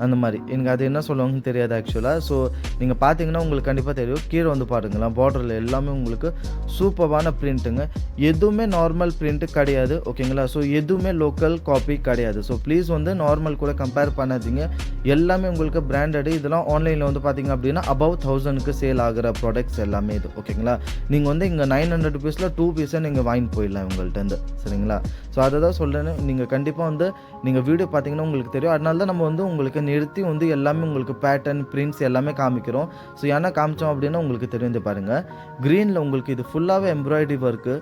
அந்த மாதிரி. எனக்கு அது என்ன சொல்லுவாங்கன்னு தெரியாது ஆக்சுவலாக. ஸோ நீங்கள் பார்த்தீங்கன்னா உங்களுக்கு கண்டிப்பாக தெரியும். கீழே வந்து பாருங்களா, பார்டரில் எல்லாமே உங்களுக்கு சூப்பரான பிரிண்ட்டுங்க. எதுவுமே நார்மல் பிரிண்ட்டு கிடையாது. ஓகேங்களா, ஸோ எதுவுமே லோக்கல் காப்பி கிடையாது. ஸோ ப்ளீஸ் வந்து நார்மல் கூட கம்பேர் பண்ணாதீங்க. எல்லாமே உங்களுக்கு பிராண்டடு. இதெல்லாம் ஆன்லைனில் வந்து பார்த்தீங்க அப்படின்னா அபவ் 1000க்கு சேல் ஆகிற ப்ராடக்ட்ஸ் எல்லாமே இது. ஓகேங்களா, நீங்கள் வந்து இங்கே 900 rupeesல 2 பீஸை நீங்கள் வாங்கிட்டு போயிடலாம் உங்கள்கிட்ட. சரிங்களா, ஸோ அதை தான் சொல்கிறேன்னு. நீங்கள் கண்டிப்பாக வந்து நீங்கள் வீடியோ பார்த்தீங்கன்னா உங்களுக்கு தெரியும். அதனால தான் நம்ம வந்து உங்களுக்கு நிறுத்தி வந்து எல்லாமே உங்களுக்கு பேட்டர்ன் பிரிண்ட்ஸ் எல்லாமே காமிக்கிறோம். ஸோ ஏன்னா காமிச்சோம் அப்படின்னா உங்களுக்கு தெரிஞ்சு பாருங்கள், க்ரீனில் உங்களுக்கு இது ஃபுல்லாகவே எம்ப்ராய்டரி ஒர்க்கு.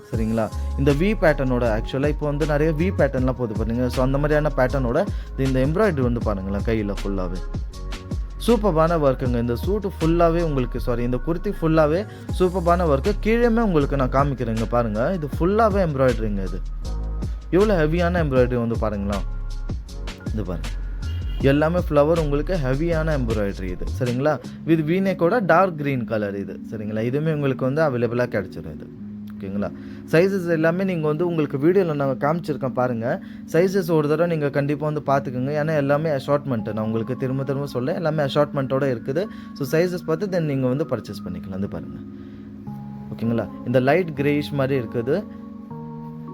சரிங்களா, இந்த வி பேட்டர்னோட ஆக்சுவலாக இப்போ வந்து நிறைய வி பேட்டர்ன்லாம் போகுது பாருங்க. ஸோ அந்த மாதிரியான பேட்டர்னோட இந்த எம்ப்ராய்டரி வந்து பாருங்களேன் கையில் ஃபுல்லாகவே சூப்பரான ஒர்க்குங்க. இந்த சூட்டு ஃபுல்லாகவே உங்களுக்கு இந்த குர்த்தி ஃபுல்லாகவே சூப்பரான ஒர்க்கு. கீழேயுமே உங்களுக்கு நான் காமிக்கிறேங்க பாருங்கள். இது ஃபுல்லாகவே எம்ப்ராய்டரிங்க. இது எவ்வளோ ஹெவியான எம்ப்ராய்டரி வந்து பாருங்களா. இது பாருங்கள் எல்லாமே ஃப்ளவர் உங்களுக்கு ஹெவியான எம்ப்ராய்டரி இது. சரிங்களா, வித் வீனேக்கோட டார்க் க்ரீன் கலர் இது. சரிங்களா, இதுவுமே உங்களுக்கு வந்து அவைலபிளாக கிடச்சிடும் இது. ஓகேங்களா, சைஸஸ் எல்லாமே நீங்கள் வந்து உங்களுக்கு வீடியோவில் நான் காமிச்சிருக்கேன் பாருங்கள். சைஸஸ் ஒரு தடவை நீங்கள் கண்டிப்பாக வந்து பார்த்துக்கோங்க. ஏன்னா எல்லாமே அஷார்ட்மெண்ட்டு நான் உங்களுக்கு திரும்ப சொல்ல எல்லாமே அஷார்ட்மெண்ட்டோடு இருக்குது. ஸோ சைஸஸ் பார்த்து தென் நீங்கள் வந்து பர்ச்சேஸ் பண்ணிக்கலாம். வந்து பாருங்கள். ஓகேங்களா, இந்த லைட் கிரேயிஷ் மாதிரி இருக்குது.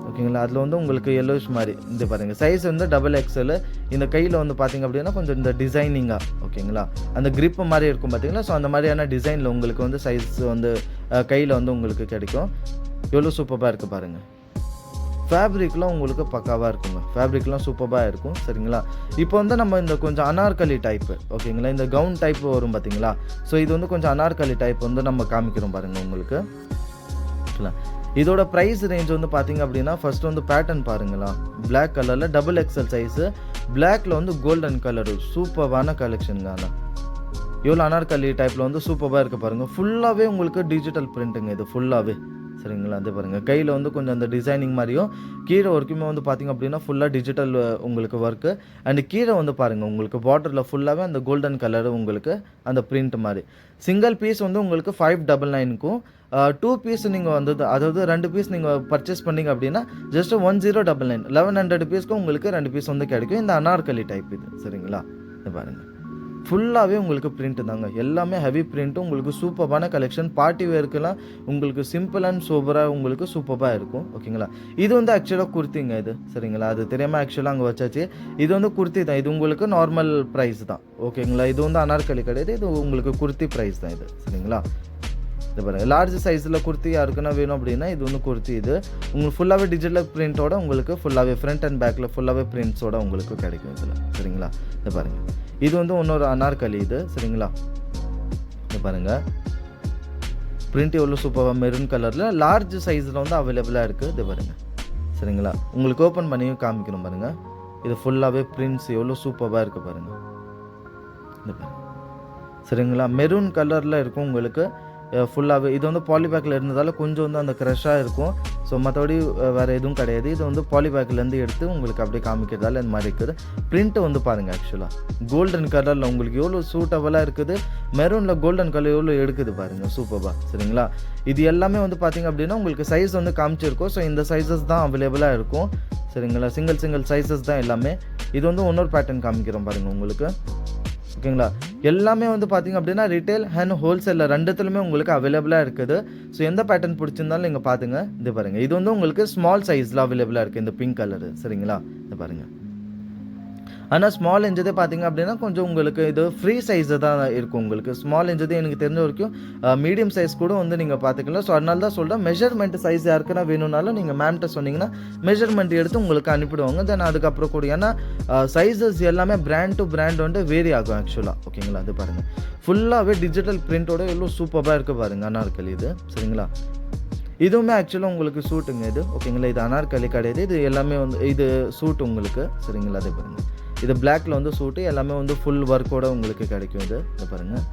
ஓகேங்களா, அதில் வந்து உங்களுக்கு எல்லோஷ் மாதிரி இந்த பாருங்கள். சைஸ் வந்து XXL. இந்த கையில் வந்து பார்த்திங்க அப்படின்னா கொஞ்சம் இந்த டிசைனிங்காக ஓகேங்களா அந்த grip மாதிரி இருக்கும் பார்த்தீங்களா. ஸோ அந்த மாதிரியான டிசைனில் உங்களுக்கு வந்து சைஸ் வந்து கையில் வந்து உங்களுக்கு கிடைக்கும். எவ்வளோ சூப்பராக இருக்குது பாருங்கள். ஃபேப்ரிக்லாம் உங்களுக்கு பக்காவாக இருக்குங்க. ஃபேப்ரிக்லாம் சூப்பராக இருக்கும். சரிங்களா, இப்போ வந்து நம்ம இந்த கொஞ்சம் அனார்கலி டைப்பு ஓகேங்களா, இந்த கவுன் டைப் வரும் பார்த்தீங்களா. ஸோ இது வந்து கொஞ்சம் அனார்கலி டைப் வந்து நம்ம காமிக்கிறோம் பாருங்கள் உங்களுக்கு. ஓகேங்களா, இதோட ப்ரைஸ் ரேஞ்ச் வந்து பார்த்திங்க அப்படின்னா ஃபஸ்ட்டு வந்து பேட்டர்ன் பாருங்களா. பிளாக் கலரில் XXL சைஸு, பிளாக்கில் வந்து கோல்டன் கலரு சூப்பரான கலெக்ஷனுங்க. ஆனால் எவ்வளோ அனார்கலி டைப்பில் வந்து சூப்பராக இருக்குது பாருங்கள். ஃபுல்லாகவே உங்களுக்கு டிஜிட்டல் பிரிண்ட்டுங்க இது ஃபுல்லாகவே. சரிங்களா, அது பாருங்கள் கையில் வந்து கொஞ்சம் அந்த டிசைனிங் மாதிரியும் கீழே ஒர்க்குமே வந்து பார்த்திங்க அப்படின்னா ஃபுல்லாக டிஜிட்டல் உங்களுக்கு ஒர்க்கு. அண்டு கீழே வந்து பாருங்கள் உங்களுக்கு பார்டரில் ஃபுல்லாகவே அந்த கோல்டன் கலரு உங்களுக்கு அந்த பிரிண்ட் மாதிரி. சிங்கிள் பீஸ் வந்து உங்களுக்கு 599க்கும் 2 பீஸ் நீங்கள் வந்து அதாவது 2 பீஸ் நீங்கள் பர்ச்சேஸ் பண்ணிங்க அப்படின்னா ஜஸ்ட் 1099 1100 பீஸ்க்கு உங்களுக்கு 2 பீஸ் வந்து கிடைக்கும். இந்த அனார்கலி டைப் இது. சரிங்களா, இது பாருங்கள் ஃபுல்லாகவே உங்களுக்கு பிரிண்ட்டு தாங்க. எல்லாமே ஹெவி பிரிண்ட்டு உங்களுக்கு சூப்பரான கலெக்ஷன். பார்ட்டி வேர்க்கெல்லாம் உங்களுக்கு சிம்பிள் அண்ட் சூப்பராக உங்களுக்கு சூப்பராக இருக்கும். ஓகேங்களா, இது வந்து ஆக்சுவலாக குர்த்திங்க இது. சரிங்களா, அது தெரியாமல் ஆக்சுவலாக அங்கே வச்சாச்சு. இது வந்து குர்த்தி தான். இது உங்களுக்கு நார்மல் ப்ரைஸ் தான். ஓகேங்களா, இது வந்து அனார்கலி கிடையாது. இது உங்களுக்கு குர்த்தி ப்ரைஸ் தான் இது. சரிங்களா, இது பாருங்கள் லார்ஜ் சைஸில் குர்த்தி யாருக்குன்னா வேணும் அப்படின்னா இது வந்து குர்த்தி. இது உங்களுக்கு ஃபுல்லாகவே டிஜிட்டல் பிரிண்ட்டோட உங்களுக்கு ஃபுல்லாகவே ஃப்ரண்ட் அண்ட் பேக்கில் ஃபுல்லாகவே பிரிண்ட்ஸோட உங்களுக்கு கிடைக்கும் இதில். சரிங்களா, இது பாருங்கள் இது வந்து இன்னொரு அனார்கலி இது. சரிங்களா, இது பாருங்கள் பிரிண்ட் எவ்வளோ சூப்பராக மெரூன் கலரில் லார்ஜ் சைஸில் வந்து அவைலபிளாக இருக்குது. இது பாருங்கள். சரிங்களா, உங்களுக்கு ஓப்பன் பண்ணியும் காமிக்கணும் பாருங்கள். இது ஃபுல்லாகவே பிரிண்ட்ஸ் எவ்வளோ சூப்பராக இருக்குது பாருங்கள். இது பாருங்கள். சரிங்களா, மெரூன் கலரில் இருக்கும் உங்களுக்கு ஃபுல்லாகவே. இது வந்து பாலிபேக்கில் இருந்ததால் கொஞ்சம் வந்து அந்த க்ரஷ்ஷாக இருக்கும். ஸோ மற்றபடி வேறு எதுவும் கிடையாது. இது வந்து பாலிபேக்லேருந்து எடுத்து உங்களுக்கு அப்படியே காமிக்கிறதால இந்த மாதிரி இருக்குது. பிரிண்ட்டு வந்து பாருங்கள் ஆக்சுவலாக கோல்டன் கலரில் உங்களுக்கு எவ்வளோ சூட்டபுளாக இருக்குது. மெரூனில் கோல்டன் கலர் எவ்வளோ எடுக்குது பாருங்கள் சூப்பராக. சரிங்களா, இது எல்லாமே வந்து பார்த்திங்க அப்படின்னா உங்களுக்கு சைஸ் வந்து காமிச்சிருக்கும். ஸோ இந்த சைஸஸ் தான் அவைலபிளாக இருக்கும். சரிங்களா, சிங்கிள் சைஸஸ் தான் எல்லாமே. இது வந்து இன்னொரு பேட்டர்ன் காமிக்கிறோம் பாருங்கள் உங்களுக்கு. ஓகேங்களா, எல்லாமே வந்து பார்த்திங்க அப்படின்னா ரிட்டைல் அண்ட் ஹோல்சேலில் ரெண்டுத்துலையுமே உங்களுக்கு அவைலபிளாக இருக்குது. ஸோ எந்த பேட்டர்ன் பிடிச்சிருந்தாலும் நீங்கள் பார்த்துங்க. இது பாருங்கள் இது வந்து உங்களுக்கு ஸ்மால் சைஸில் அவைலபிளாக இருக்குது இந்த பிங்க் கலரு. சரிங்களா, இது பாருங்கள். ஆனால் ஸ்மால் இன்ச்சதே பார்த்திங்க அப்படின்னா கொஞ்சம் உங்களுக்கு இது ஃப்ரீ சைஸு தான் இருக்கும் உங்களுக்கு. ஸ்மால் இன்ச்சதே எனக்கு தெரிஞ்ச வரைக்கும் மீடியம் சைஸ் கூட வந்து நீங்கள் பார்த்துக்கலாம். ஸோ அதனால தான் சொல்கிறேன் மெஷர்மெண்ட் சைஸ் யாருக்குன்னா வேணும்னாலும் நீங்கள் மேம்கிட்ட சொன்னீங்கன்னா மெஷர்மெண்ட் எடுத்து உங்களுக்கு அனுப்பிடுவாங்க. தென் அதுக்கப்புறம் கூட ஏன்னா சைஸஸ் எல்லாமே பிராண்ட் டு பிராண்ட் வந்து வேரி ஆகும் ஆக்சுவலாக. ஓகேங்களா, அது பாருங்கள் ஃபுல்லாகவே டிஜிட்டல் பிரிண்ட்டோட எவ்வளோ சூப்பராக இருக்குது பாருங்கள் அனார்கலி இது. சரிங்களா, இதுவுமே ஆக்சுவலாக உங்களுக்கு சூட்டுங்க இது. ஓகேங்களா, இது அனார்கலி கிடையாது, இது எல்லாமே வந்து இது சூட் உங்களுக்கு. சரிங்களா, அதே பாருங்கள் இது பிளாக்ல வந்து சூட்டு எல்லாமே வந்து ஃபுல் ஒர்க்கோட உங்களுக்கு கிடைக்கும். இது பாருங்கள்.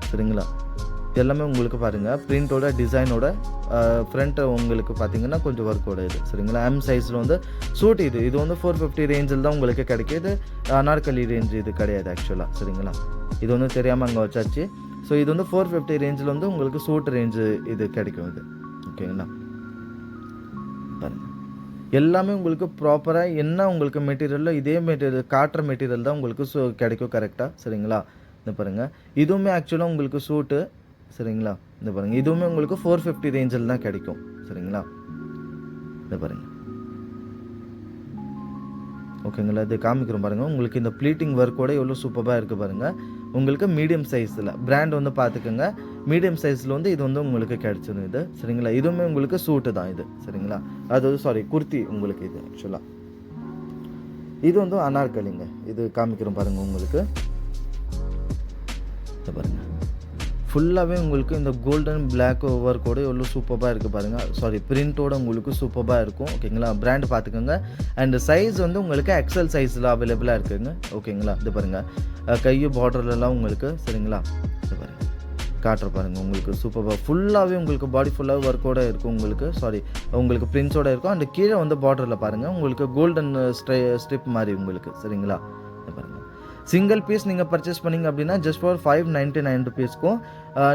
சரிங்களா, இது எல்லாமே உங்களுக்கு பாருங்கள் பிரிண்டோட டிசைனோட ஃப்ரண்ட்டு உங்களுக்கு பார்த்தீங்கன்னா கொஞ்சம் ஒர்க்கோட இது. சரிங்களா, எம் சைஸில் வந்து சூட் இது வந்து 450 ரேஞ்சில் தான் உங்களுக்கு கிடைக்கும். இது அனார்கலி ரேஞ்ச் இது கிடையாது ஆக்சுவலாக. சரிங்களா, இது வந்து தெரியாமல் அங்கே வச்சாச்சு. ஸோ இது வந்து 450 ரேஞ்சில் வந்து உங்களுக்கு சூட் ரேஞ்சு இது கிடைக்கும் இது. ஓகேங்களா, பாருங்கள் எல்லாமே உங்களுக்கு ப்ராப்பராக என்ன உங்களுக்கு மெட்டீரியலோ இதே மெட்டீரியல் காட்டுற மெட்டீரியல் தான் உங்களுக்கு கிடைக்கும் கரெக்டாக. சரிங்களா, இந்த பாருங்கள் இதுவுமே ஆக்சுவலாக உங்களுக்கு சூட்டு. சரிங்களா, இந்த பாருங்கள் இதுவுமே உங்களுக்கு 450 ரேஞ்சில் தான் கிடைக்கும். சரிங்களா, இந்த பாருங்கள். ஓகேங்களா, இது காமிக்கிறோம் பாருங்கள் உங்களுக்கு இந்த ப்ளீட்டிங் ஒர்க்கோட எவ்வளோ சூப்பராக இருக்குது பாருங்கள். உங்களுக்கு மீடியம் சைஸில் பிராண்ட் வந்து பார்த்துக்கோங்க. மீடியம் சைஸில் வந்து இது வந்து உங்களுக்கு கிடச்சிடும் இது. சரிங்களா, இதுவுமே உங்களுக்கு சூட்டு தான் இது. சரிங்களா, அதாவது குர்த்தி உங்களுக்கு இது ஆக்சுவலாக. இது வந்து அனார்கலிங்க. இது காமிக்கிறோம் பாருங்கள் உங்களுக்கு. இது பாருங்கள் ஃபுல்லாகவே உங்களுக்கு இந்த கோல்டன் பிளாக் ஒர்க்கோட எவ்வளோ சூப்பராக இருக்குது பாருங்கள். பிரிண்ட்டோட உங்களுக்கு சூப்பராக இருக்கும். ஓகேங்களா, பிராண்ட் பார்த்துக்கோங்க. அண்ட் சைஸ் வந்து உங்களுக்கு எக்ஸல் சைஸில் அவைலபிளாக இருக்குதுங்க. ஓகேங்களா, இது பாருங்கள் கையை பார்டர்லாம் உங்களுக்கு. சரிங்களா, இது பாருங்கள் காட்டுற பாருங்கள் உங்களுக்கு சூப்பராக ஃபுல்லாகவே உங்களுக்கு பாடி ஃபுல்லாக ஒர்க்கோட இருக்கும் உங்களுக்கு. உங்களுக்கு பிரிண்ட்ஸோடு இருக்கும். அண்ட் கீழே வந்து பார்டரில் பாருங்கள் உங்களுக்கு கோல்டன் ஸ்ட்ரிப் மாதிரி உங்களுக்கு. சரிங்களா, இது பாருங்கள் சிங்கிள் பீஸ் நீங்கள் பர்ச்சேஸ் பண்ணிங்க அப்படின்னா ஜஸ்ட் ஃபார் 599 ருபீஸ்க்கும்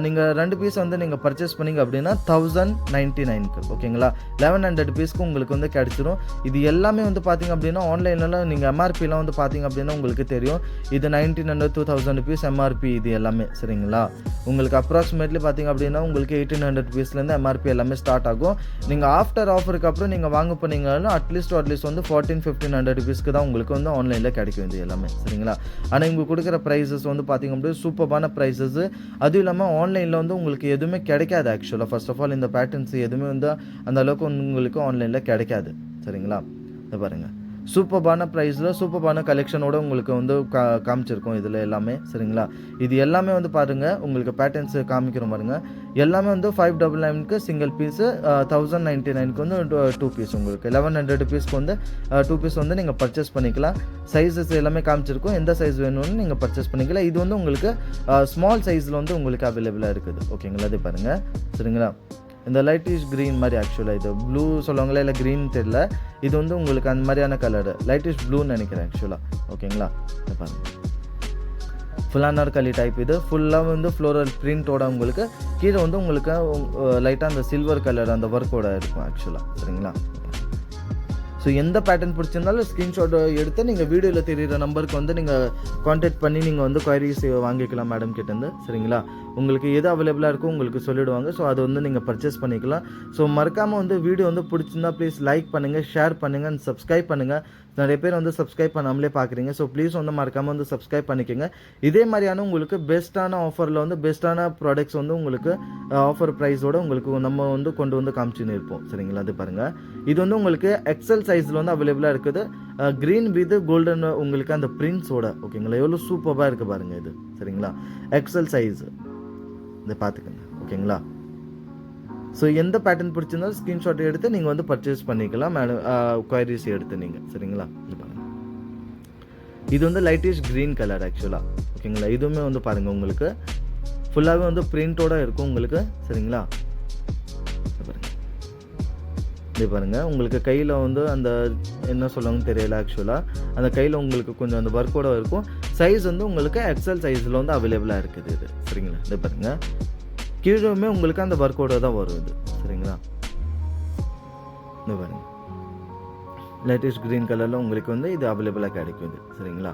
நீங்கள் 2 பீஸ் வந்து நீங்கள் பர்ச்சேஸ் பண்ணிங்க அப்படின்னா 1099க்கு. ஓகேங்களா, 1100 ருபீஸ்க்கு உங்களுக்கு வந்து கிடச்சிரும். இது எல்லாமே வந்து பார்த்திங்க அப்படின்னா ஆன்லைன்லலாம் நீங்கள் எம்ஆர்பிலாம் வந்து பார்த்திங்க அப்படின்னா உங்களுக்கு தெரியும். இது 1900 2000 ருபீஸ் எம்ஆர்பி இது எல்லாமே. சரிங்களா, உங்களுக்கு அப்ராக்சிமேட்லி பார்த்திங்க அப்படின்னா உங்களுக்கு 1800 ருபீஸ்லேருந்து எம்ஆர்பி எல்லாமே ஸ்டார்ட் ஆகும். நீங்கள் ஆஃப்டர் ஆஃபருக்கு அப்புறம் நீங்கள் வாங்க போனீங்கன்னா அட்லீஸ்ட் வந்து 1400-1500 ருபீஸ்க்கு தான் உங்களுக்கு வந்து ஆன்லைனில் கிடைக்கும் இது எல்லாமே. சரிங்களா, ஆனால் இவங்க கொடுக்குற ப்ரைஸஸ் வந்து பார்த்திங்க அப்படின்னா சூப்பரான ப்ரைஸஸ். அதுவும் இல்லாமல் ஆன்லைனில் வந்து உங்களுக்கு எதுவுமே கிடைக்காது ஆக்சுவலாக. ஃபர்ஸ்ட் ஆஃப் ஆல் இந்த பேட்டர்ன்ஸ் எதுவுமே வந்து அந்த அளவுக்கு உங்களுக்கு ஆன்லைனில் கிடைக்காது. சரிங்களா, இதை பாருங்கள் சூப்பரான ப்ரைஸில் சூப்பரான கலெக்ஷனோட உங்களுக்கு வந்து காமிச்சிருக்கோம் இதில் எல்லாமே. சரிங்களா, இது எல்லாமே வந்து பாருங்கள் உங்களுக்கு பேட்டர்ன்ஸ் காமிக்கிறோம் பாருங்கள். எல்லாமே வந்து 599க்கு சிங்கிள் பீஸு, 1099க்கு வந்து 2 பீஸ் உங்களுக்கு 1100 ருபீஸ்க்கு வந்து 2 பீஸ் வந்து நீங்கள் பர்ச்சேஸ் பண்ணிக்கலாம். சைஸஸ் எல்லாமே காமிச்சிருக்கோம். எந்த சைஸ் வேணும்னு நீங்கள் பர்ச்சேஸ் பண்ணிக்கலாம். இது வந்து உங்களுக்கு ஸ்மால் சைஸில் வந்து உங்களுக்கு அவைலபிளாக இருக்குது. ஓகேங்களா, இது பாருங்கள். சரிங்களா, இந்த லைட்டிஷ் க்ரீன் மாதிரி ஆக்சுவலாக இது ப்ளூ சொல்லுவாங்களா இல்லை க்ரீன் தெரியல. இது வந்து உங்களுக்கு அந்த மாதிரியான கலர் லைட்டிஷ் ப்ளூன்னு நினைக்கிறேன் ஆக்சுவலாக. ஓகேங்களா, இதை பாருங்கள் ஃபுல் அனார்கலி டைப். இது ஃபுல்லாக வந்து ஃப்ளோரல் பிரிண்ட்டோட உங்களுக்கு கீழே வந்து உங்களுக்கு லைட்டாக அந்த சில்வர் கலர் அந்த ஒர்க்கோட இருக்கும் ஆக்சுவலாக. சரிங்களா, ஸோ எந்த பேட்டர்ன் பிடிச்சிருந்தாலும் ஸ்க்ரீன்ஷாட் எடுத்து நீங்கள் வீடியோவில் தெரிகிற நம்பருக்கு வந்து நீங்கள் கான்டாக்ட் பண்ணி நீங்கள் வந்து குவரிஸ் வாங்கிக்கலாம் மேடம் கிட்டேருந்து. சரிங்களா, உங்களுக்கு எது அவைலபிளாக இருக்கோ உங்களுக்கு சொல்லிடுவாங்க. ஸோ அது வந்து நீங்கள் பர்ச்சேஸ் பண்ணிக்கலாம். ஸோ மறக்காமல் வந்து வீடியோ வந்து பிடிச்சிருந்தா ப்ளீஸ் லைக் பண்ணுங்கள், ஷேர் பண்ணுங்கள் அண்ட் சப்ஸ்கிரைப் பண்ணுங்கள். நிறைய பேர் வந்து சப்ஸ்கிரைப் பண்ணாமலே பார்க்குறீங்க. ஸோ ப்ளீஸ் வந்து மறக்காமல் வந்து சப்ஸ்கிரைப் பண்ணிக்கோங்க. இதே மாதிரியான உங்களுக்கு பெஸ்ட்டான ஆஃபரில் வந்து பெஸ்ட்டான ப்ராடக்ட்ஸ் வந்து உங்களுக்கு ஆஃபர் ப்ரைஸோடு உங்களுக்கு நம்ம வந்து கொண்டு வந்து காமிச்சுன்னு இருப்போம். சரிங்களா? அது பாருங்கள். இது வந்து உங்களுக்கு எக்ஸல் சைஸில் வந்து அவைலபிளாக இருக்குது. க்ரீன் வித் கோல்டன் உங்களுக்கு அந்த பிரிண்ட்ஸோட. ஓகேங்களா? எவ்வளோ சூப்பராக இருக்குது பாருங்கள் இது. சரிங்களா? எக்ஸல் சைஸு இதை பார்த்துக்கோங்க. ஓகேங்களா? ஸோ எந்த பேட்டர்ன் பிடிச்சிருந்தாலும் ஸ்க்ரீன்ஷாட் எடுத்து நீங்கள் வந்து பர்ச்சேஸ் பண்ணிக்கலாம். குவைரிஸ் எடுத்து நீங்கள். சரிங்களா? இது பாருங்கள். இது வந்து லைட்டிஷ் க்ரீன் கலர் ஆக்சுவலாக. ஓகேங்களா? இதுவுமே வந்து பாருங்கள் உங்களுக்கு ஃபுல்லாகவே வந்து பிரிண்டோட இருக்கும் உங்களுக்கு. சரிங்களா? இது பாருங்கள். உங்களுக்கு கையில் வந்து அந்த என்ன சொல்லுவாங்கன்னு தெரியல ஆக்சுவலாக. அந்த கையில் உங்களுக்கு கொஞ்சம் அந்த ஒர்க்கோட இருக்கும். சைஸ் வந்து உங்களுக்கு எக்ஸல் சைஸில் வந்து அவைலபிளாக இருக்குது இது. சரிங்களா? இது பாருங்கள். கீழே உங்களுக்கு அந்த ஒர்க்கோட தான் வரும் இது. சரிங்களா? இது பாருங்கள். லைட்டிஷ் க்ரீன் கலரில் உங்களுக்கு வந்து இது அவைலபிளாக கிடைக்கும் இது. சரிங்களா?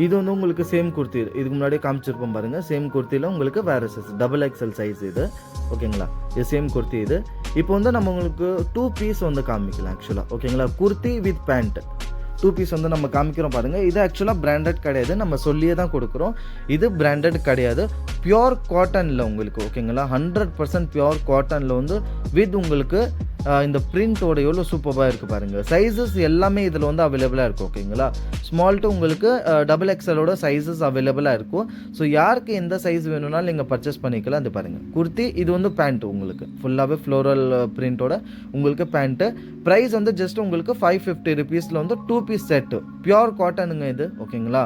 இது வந்து உங்களுக்கு சேம் குர்த்தி. இதுக்கு முன்னாடியே காமிச்சிருப்போம் பாருங்கள். சேம் குர்த்தியில் உங்களுக்கு வேறு சைஸ் டபுள் எக்ஸல் சைஸ் இது. ஓகேங்களா? இது சேம் குர்த்தி இது. இப்போ வந்து நம்ம உங்களுக்கு 2 பீஸ் வந்து காமிக்கலாம் ஆக்சுவலாக. ஓகேங்களா? குர்த்தி வித் பேண்ட் 2 பீஸ் வந்து நம்ம காமிக்கிறோம் பாருங்கள். இது ஆக்சுவலாக பிராண்டட் கிடையாது. நம்ம சொல்லியே தான் கொடுக்குறோம். இது பிராண்டட் கிடையாது. பியோர் காட்டனில் உங்களுக்கு. ஓகேங்களா? 100% பியோர் காட்டனில் வந்து வித் உங்களுக்கு இந்த பிரிண்டோட எவ்வளோ சூப்பராக இருக்குது பாருங்கள். சைஸஸ் எல்லாமே இதில் வந்து அவைலபிளாக இருக்கும். ஓகேங்களா? ஸ்மால் டு உங்களுக்கு டபுள் எக்ஸலோட சைஸஸ் அவைலபிளாக இருக்கும். ஸோ யாருக்கு எந்த சைஸ் வேணும்னாலும் நீங்கள் பர்ச்சேஸ் பண்ணிக்கலாம். அது பாருங்கள். குர்த்தி இது வந்து பேண்ட் உங்களுக்கு ஃபுல்லாகவே ஃப்ளோரல் பிரிண்டோட உங்களுக்கு பேண்ட்டு. ப்ரைஸ் வந்து ஜஸ்ட் உங்களுக்கு 550 ருபீஸில் வந்து 2 பீஸ் செட்டு. பியோர் காட்டனுங்க இது. ஓகேங்களா?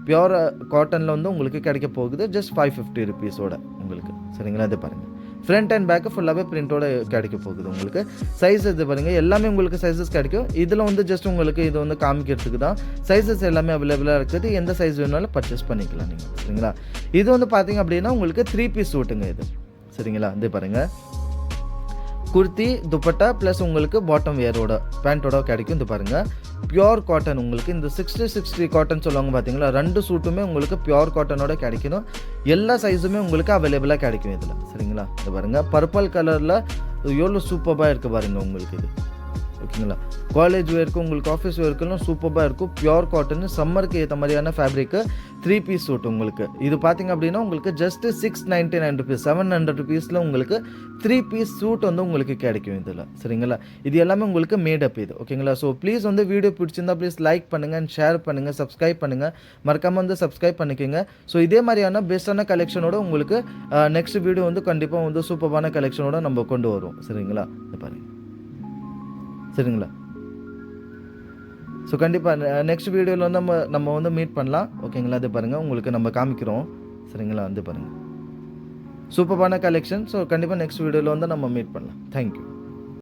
பியோர் காட்டனில் வந்து உங்களுக்கு கிடைக்க போகுது ஜஸ்ட் 550 ருபீஸோட உங்களுக்கு. சரிங்களா? இது பாருங்கள். ஃப்ரண்ட் அண்ட் பேக்கு ஃபுல்லாகவே பிரிண்டோட கிடைக்க போகுது உங்களுக்கு. சைஸ் இது பாருங்கள். எல்லாமே உங்களுக்கு சைஸஸ் கிடைக்கும். இதில் வந்து ஜஸ்ட் உங்களுக்கு இது வந்து காமிக்கிறதுக்கு தான். சைஸஸ் எல்லாமே அவைலபிளாக இருக்குது. எந்த சைஸ் வேணுனாலும் பர்ச்சேஸ் பண்ணிக்கலாம் நீங்கள். சரிங்களா? இது வந்து பார்த்தீங்க அப்படின்னா உங்களுக்கு 3 பீஸ் சூட்டுங்க இது. சரிங்களா? இது பாருங்கள். குர்த்தி துப்பட்டா ப்ளஸ் உங்களுக்கு பாட்டம் வேரோட பேண்ட்டோட கிடைக்கும். இது பாருங்கள். பியோர் காட்டன் உங்களுக்கு இந்த 60 காட்டன் சொல்லுவாங்க பார்த்தீங்களா. 2 சூட்டுமே உங்களுக்கு பியோர் காட்டனோட கிடைக்கணும். எல்லா சைஸுமே உங்களுக்கு அவைலபிளாக கிடைக்கும் இதில். சரிங்களா? இது பாருங்கள். பர்பிள் கலரில் எவ்வளோ சூப்பராக இருக்குது பாருங்கள் உங்களுக்கு இது. ஓகேங்களா? காலேஜ் வேர்க்கும் உங்களுக்கு ஆஃபீஸ் வேர்க்கெல்லாம் சூப்பராக இருக்கும். பியோர் காட்டன் சம்மருக்கு ஏற்ற மாதிரியான ஃபேப்ரிக்கு 3 பீஸ் சூட் உங்களுக்கு. இது பார்த்திங்க அப்படின்னா உங்களுக்கு ஜஸ்ட்டு 699 ருபீஸ் 700 ருபீஸில் உங்களுக்கு 3 பீஸ் சூட் வந்து உங்களுக்கு கிடைக்கும் இதில். சரிங்களா? இது எல்லாமே உங்களுக்கு மேடப் இது. ஓகேங்களா? ஸோ ப்ளீஸ் வந்து வீடியோ பிடிச்சிருந்தா ப்ளீஸ் லைக் பண்ணுங்கள் அண்ட் ஷேர் பண்ணுங்கள், சப்ஸ்கிரைப் பண்ணுங்கள். மறக்காமல் வந்து சப்ஸ்கிரைப் பண்ணிக்கோங்க. ஸோ இதே மாதிரியான பெஸ்ட்டான கலெக்ஷனோட உங்களுக்கு நெக்ஸ்ட் வீடியோ வந்து கண்டிப்பாக வந்து சூப்பரான கலெக்ஷனோட நம்ம கொண்டு வரும். சரிங்களா? இது பாருங்கள். சரிங்களா? ஸோ கண்டிப்பாக நெக்ஸ்ட் வீடியோவில் வந்து நம்ம வந்து மீட் பண்ணலாம். ஓகேங்களா? அது பாருங்கள் உங்களுக்கு நம்ம காமிக்கிறோம். சரிங்களா? அது பாருங்கள் சூப்பரான கலெக்ஷன். ஸோ கண்டிப்பாக நெக்ஸ்ட் வீடியோவில் வந்து நம்ம மீட் பண்ணலாம். தேங்க்யூ.